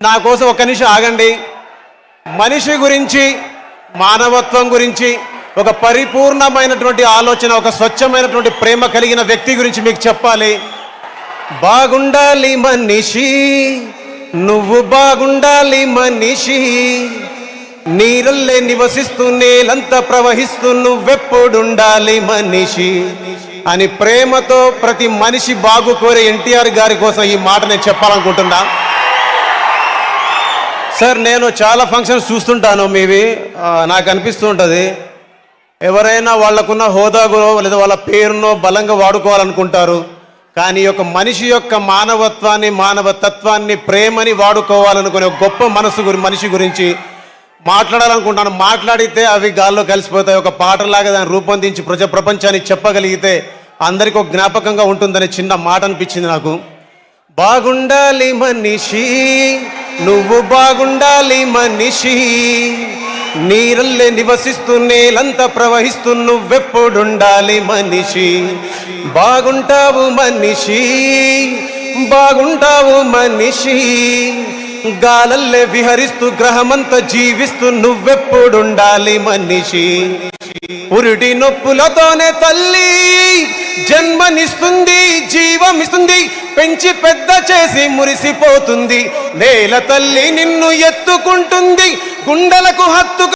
నా కోసం ఒక్క నిమిషం ఆగండి. మనిషి గురించి, మానవత్వం గురించి, ఒక పరిపూర్ణమైనటువంటి ఆలోచన, ఒక స్వచ్ఛమైనటువంటి ప్రేమ కలిగిన వ్యక్తి గురించి మీకు చెప్పాలి. బాగుండాలి మనిషి, నువ్వు బాగుండాలి మనిషి, నీరల్లే నివసిస్తూ నేలంతా ప్రవహిస్తూ నువ్వెప్పుడుండాలి మనిషి అని ప్రేమతో ప్రతి మనిషి బాగు కోరే ఎన్టీఆర్ గారి కోసం ఈ మాట నేను చెప్పాలనుకుంటున్నా. సార్, నేను చాలా ఫంక్షన్స్ చూస్తుంటాను మీవి. నాకు అనిపిస్తూ ఉంటుంది, ఎవరైనా వాళ్ళకున్న హోదాగో లేదా వాళ్ళ పేరునో బలంగా వాడుకోవాలనుకుంటారు. కానీ ఒక మనిషి యొక్క మానవత్వాన్ని, మానవతత్వాన్ని, ప్రేమని వాడుకోవాలనుకునే ఒక గొప్ప మనిషి గురించి మాట్లాడాలనుకుంటాను. మాట్లాడితే అవి గాల్లో కలిసిపోతాయి. ఒక పాటలాగా దాన్ని రూపొందించి ప్రపంచానికి చెప్పగలిగితే అందరికీ ఒక జ్ఞాపకంగా ఉంటుందనే చిన్న మాట అనిపించింది నాకు. బాగుండాలి మనిషి, నువ్వు బాగుండాలి మనిషి, నీరల్లే నివసిస్తూ నేలంతా ప్రవహిస్తూ నువ్వెప్పుడుండాలి మనిషి. బాగుంటావు మనిషి, బాగుంటావు మనిషి, గాలల్లే విహరిస్తూ గ్రహమంతా జీవిస్తూ నువ్వెప్పుడుండాలి మనిషి. పురిటి నొప్పులతోనే తల్లి జన్మనిస్తుంది, జీవమిస్తుంది, పెంచి పెద్ద చేసి మురిసిపోతుంది. నేల తల్లి నిన్ను ఎత్తుకుంటుంది, గుండెలకు హత్తుకు